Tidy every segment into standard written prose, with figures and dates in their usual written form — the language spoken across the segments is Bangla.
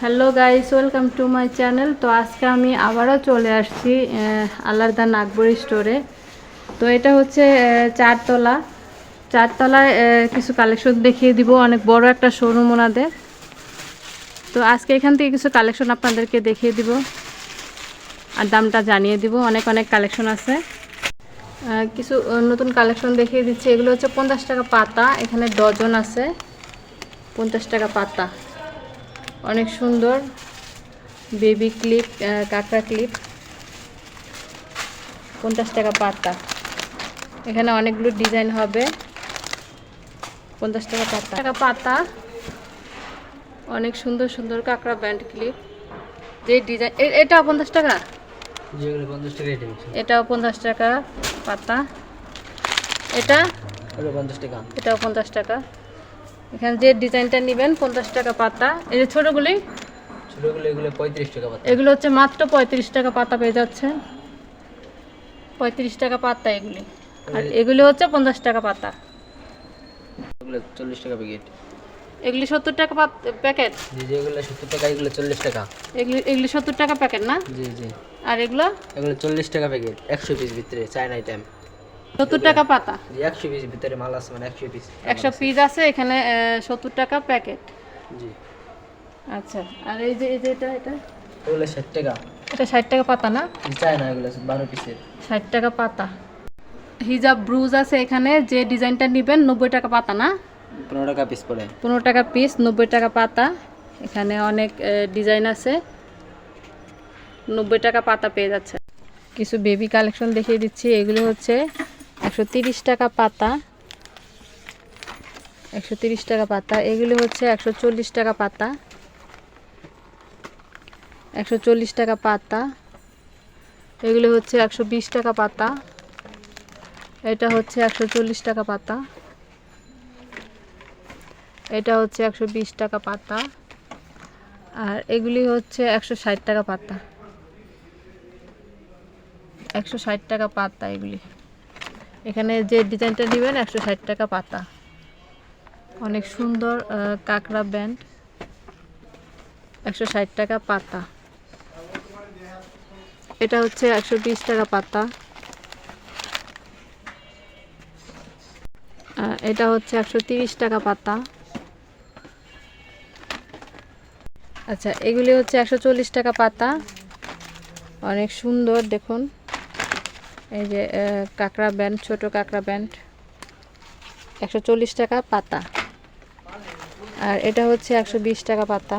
Hello guys, welcome to my channel. তো আজকে আমি আবারও চলে আসছি আল্লাহরদা নাগবরী স্টোরে। তো এটা হচ্ছে চারতলায় কিছু কালেকশন দেখিয়ে দিব। অনেক বড় একটা শোরুম ওনাদের। তো আজকে এখান থেকে কিছু কালেকশন আপনাদেরকে দেখিয়ে দিব আর দামটা জানিয়ে দিব। অনেক অনেক কালেকশন আছে, কিছু নতুন কালেকশন দেখিয়ে দিচ্ছি। এগুলো হচ্ছে 50 টাকা পাতা, এখানে ডজন আছে। 50 টাকা পাতা, অনেক সুন্দর বেবি ক্লিপ, কাঁকড়া ক্লিপ, 50 টাকা পাতা। এখানে অনেকগুলো ডিজাইন হবে। 50 টাকা পাতা, অনেক সুন্দর সুন্দর কাঁকড়া ব্যান্ড ক্লিপ। যে ডিজাইন, এটাও 50 টাকা, যেগুলো 50 টাকা রেট। এটাও 50 টাকা পাতা। এটা 50 টাকা, এটাও 50 টাকা। এখানে যে ডিজাইনটা নেবেন 50 টাকা পাতা। এই যে ছোটোগুলি, এগুলো 35 টাকা পাতা। এগুলো হচ্ছে মাত্র 35 টাকা পাতা পেয়ে যাচ্ছে। 35 টাকা পাতা এগুলি। আর এগুলি হচ্ছে 50 টাকা পাতা। এগুলো 40 টাকা প্যাকেট। এগুলি 70 টাকা প্যাকেট। জি, যেগুলো 70 টাকা, এগুলো 40 টাকা। এগুলি 70 টাকা প্যাকেট না? জি জি। আর এগুলো 40 টাকা প্যাকেট, 100 পিস ভিতরে চাইনা আইটেম। 70 টাকা পাতা। জি, 100 পিস ভিতরে মাল আছে, মানে 100 পিস। 100 পিস আছে এখানে, 70 টাকা প্যাকেট। জি। আচ্ছা, আর এই যে এটা এগুলো 60 টাকা। এটা 60 টাকা পাতা না? চাইনা, এগুলো 12 পিসের। 60 টাকা পাতা। হিজাব ব্রুজ আছে এখানে, যে ডিজাইনটা নেবেন 90 টাকা পাতা না? 15 টাকা পিস পড়ে। 15 টাকা পিস, 90 টাকা পাতা। এখানে অনেক ডিজাইন আছে, 90 টাকা পাতা পেয়ে যাচ্ছে। কিছু বেবি কালেকশন দেখিয়ে দিচ্ছি। এগুলো হচ্ছে 130 টাকা পাতা, 130 টাকা পাতা। এগুলো হচ্ছে 140 টাকা পাতা, 140 টাকা পাতা। এগুলো হচ্ছে 120 টাকা পাতা। এটা হচ্ছে 140 টাকা পাতা। এটা হচ্ছে 120 টাকা পাতা। আর এগুলি হচ্ছে 160 টাকা পাতা, 160 টাকা পাতা এগুলি। এখানে যে ডিজাইনটা নেবেন 160 টাকা পাতা। অনেক সুন্দর কাঁকড়া ব্যান্ড, 160 টাকা পাতা। এটা হচ্ছে 120 টাকা পাতা। এটা হচ্ছে 130 টাকা পাতা। আচ্ছা, এগুলি হচ্ছে 140 টাকা পাতা। অনেক সুন্দর দেখুন। এই যে কাঁকড়া ব্যান্ড, ছোট কাঁকড়া ব্যান্ড, 140 টাকা পাতা। আর এটা হচ্ছে 120 টাকা পাতা।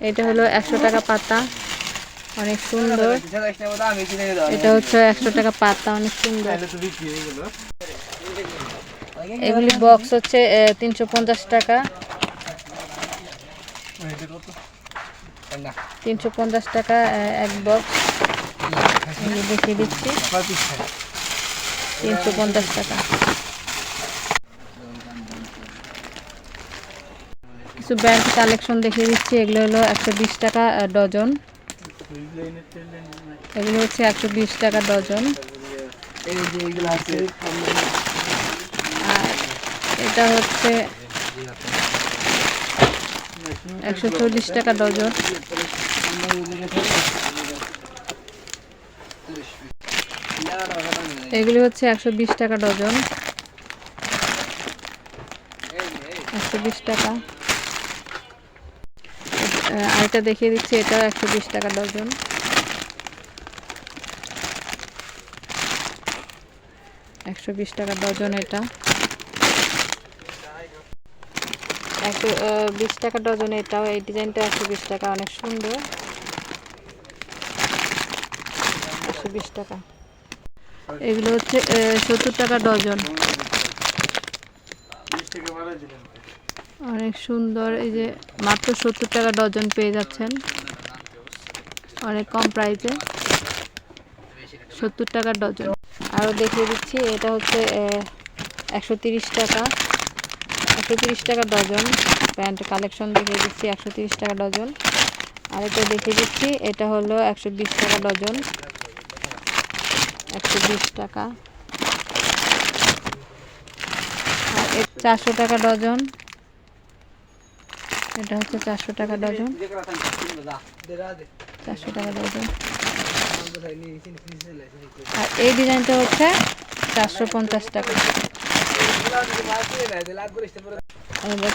এটা হলো 100 টাকা পাতা, অনেক সুন্দর। এটা হচ্ছে 100 টাকা পাতা, অনেক সুন্দর। এগুলি বক্স হচ্ছে 350 টাকা, 350 টাকা এক বক্স। দেখিয়ে দিচ্ছি, 350 টাকা। কিছু ব্যান্ড কালেকশন দেখিয়ে দিচ্ছি। এগুলো হলো 120 টাকা ডজন। এগুলো হচ্ছে 120 টাকা ডজন। আর এটা হচ্ছে 140 টাকা ডজন। এগুলি হচ্ছে 120 টাকা ডজন, 120 টাকা। আরেকটা দেখিয়ে দিচ্ছি, এটাও 120 টাকা ডজন। 120 টাকা ডজন। এটা 120 টাকা ডজন। এটাও, এই ডিজাইনটা 120 টাকা, অনেক সুন্দর। 120 টাকা। এগুলো হচ্ছে 70 টাকা ডজন, অনেক সুন্দর। এই যে মাত্র 70 টাকা ডজন পেয়ে যাচ্ছেন, অনেক কম প্রাইসে, 70 টাকা ডজন। আরও দেখিয়ে দিচ্ছি, এটা হচ্ছে 130 টাকা, 130 টাকা ডজন। প্যান্ট কালেকশন দেখিয়ে দিচ্ছি, 130 টাকা ডজন। আর এটা দেখিয়ে দিচ্ছি, এটা হলো 120 টাকা ডজন, 120 টাকা। 400 টাকা ডজন। এটা হচ্ছে 400 টাকা ডজন, 400 টাকা ডজন। আর এই ডিজাইনটা হচ্ছে 450 টাকা।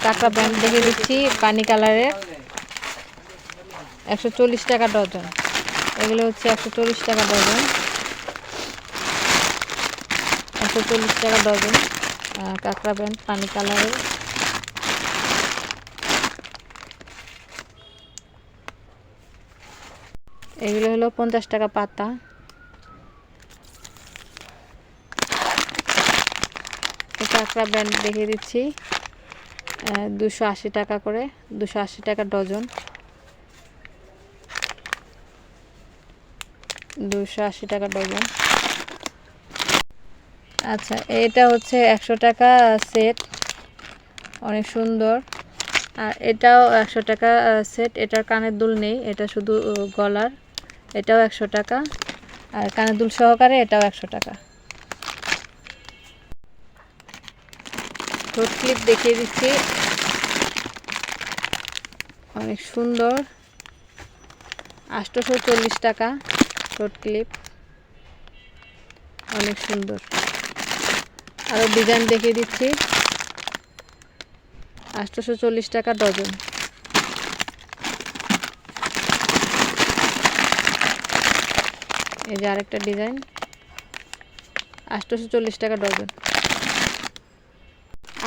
কাঁকড়া ব্যান্ড দেখে দিচ্ছি পানি কালারের, 140 টাকা ডজন। এগুলো হচ্ছে 140 টাকা ডজন, 140 টাকা ডজন কাঁকড়া ব্যান্ড পানি কালারের। এগুলো হলো 50 টাকা পাতা। কাঁকড়া ব্যান্ড দেখিয়ে দিচ্ছি, 280 টাকা করে, 280 টাকা ডজন, 280 টাকা ডজন। আচ্ছা, এটা হচ্ছে 100 টাকা সেট, অনেক সুন্দর। আর এটাও 100 টাকা সেট, এটার কানের দুল নেই, এটা শুধু গলার। এটাও 100 টাকা, আর কানের দুল সহকারে এটাও 100 টাকা। ঠোঁট ক্লিপ দেখিয়ে দিচ্ছি, অনেক সুন্দর, 840 টাকা ঠোঁট ক্লিপ, অনেক সুন্দর। আরও ডিজাইন দেখিয়ে দিচ্ছি, 840 টাকা ডজন। এই যে আরেকটা ডিজাইন, 840 টাকা ডজন।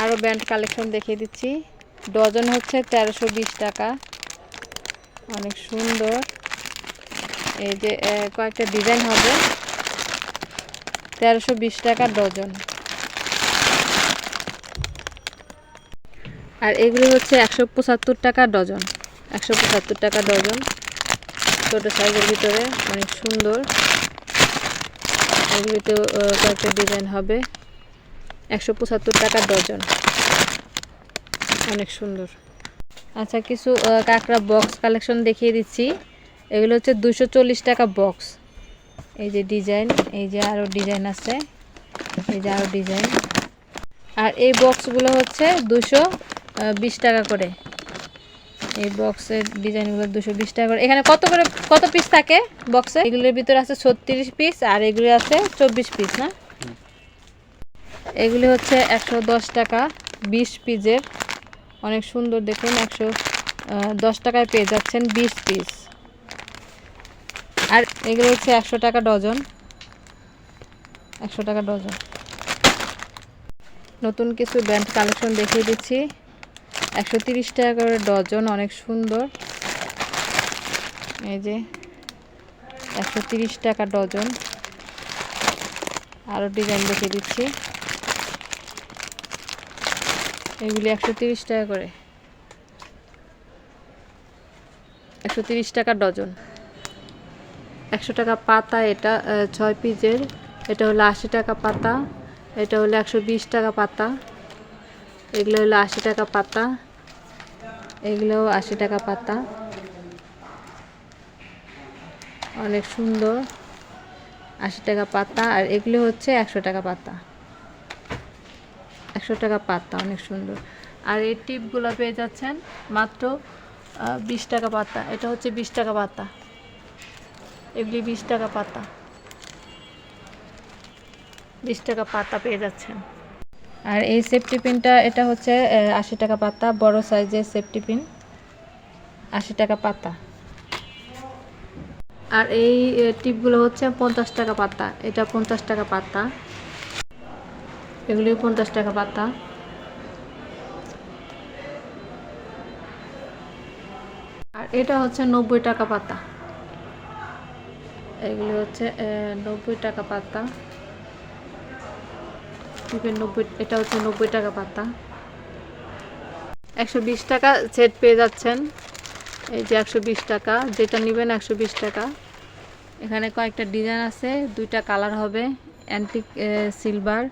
আরও ব্যান্ড কালেকশন দেখিয়ে দিচ্ছি, ডজন হচ্ছে 1320 টাকা, অনেক সুন্দর। এই যে কয়েকটা ডিজাইন হবে, 1320 টাকা ডজন। আর এগুলো হচ্ছে 175 টাকা ডজন, 175 টাকা ডজন, ছোটো সাইজের ভিতরে, অনেক সুন্দর। এগুলিতেও কয়েকটা ডিজাইন হবে, 175 টাকা ডজন, অনেক সুন্দর। আচ্ছা, কিছু কাঁকড়া বক্স কালেকশন দেখিয়ে দিচ্ছি। এগুলো হচ্ছে 240 টাকা বক্স। এই যে ডিজাইন, এই যে আরও ডিজাইন আছে, এই যে আরও ডিজাইন। আর এই বক্সগুলো হচ্ছে 220 টাকা করে। এই বক্সের ডিজাইনগুলো 220 টাকা করে। এখানে কত পিস থাকে বক্সে? এগুলোর ভিতরে আছে 36 পিস, আর এগুলো আছে 24 পিস না। এগুলি হচ্ছে 110 টাকা 20 পিসের, অনেক সুন্দর। দেখুন 110 টাকায় পেয়ে যাচ্ছেন 20 পিস। আর এগুলো হচ্ছে 100 টাকা ডজন, 100 টাকা ডজন। নতুন কিছু ব্যান্ড কালেকশন দেখিয়ে দিচ্ছি, 130 টাকা করে ডজন, অনেক সুন্দর। এই যে 130 টাকা ডজন। আরও ডিজাইন দেখিয়ে দিচ্ছি, এগুলি 130 টাকা করে, 130 টাকা ডজন। 100 টাকা পাতা, এটা 6 পিসের, এটা হলো 80 টাকা পাতা, এটা হলো 120 টাকা পাতা, এগুলো হলো 80 টাকা পাতা, এগুলোও 80 টাকা পাতা, অনেক সুন্দর, 80 টাকা পাতা। আর এগুলো হচ্ছে 100 টাকা পাতা, 100 টাকা পাতা, অনেক সুন্দর। আর এই টিপগুলো পেয়ে যাচ্ছেন মাত্র 20 টাকা পাতা। এটা হচ্ছে 20 টাকা পাতা, এগুলি 20 টাকা পাতা, 20 টাকা পাতা পেয়ে যাচ্ছেন। আর এই সেফটি পিনটা, এটা হচ্ছে 80 টাকা পাতা, বড় সাইজের সেফটি পিন, 80 টাকা পাতা। আর এই টিপগুলো হচ্ছে 50 টাকা পাতা, এটা 50 টাকা পাতা, এগুলিও 50 টাকা পাতা। আর এটা হচ্ছে 90 টাকা পাতা, এগুলি হচ্ছে 90 টাকা পাতা, টিপের 90, এটা হচ্ছে 90 টাকা পাতা। 120 টাকা সেট পেয়ে যাচ্ছেন, এই যে 120 টাকা, যেটা নেবেন 120 টাকা। এখানে কয়েকটা ডিজাইন আছে, দুইটা কালার হবে, অ্যান্টিক সিলভার,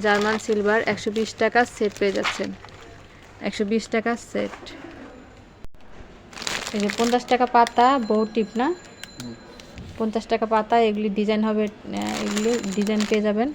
জার্মান সিলভার। 120 টাকা সেট পেয়ে যাচ্ছেন, 120 টাকা সেট। এই যে 50 টাকা পাতা, বহু টিপ না, 50 টাকা পাতা। এগুলি ডিজাইন হবে, এগুলি ডিজাইন পেয়ে যাবেন।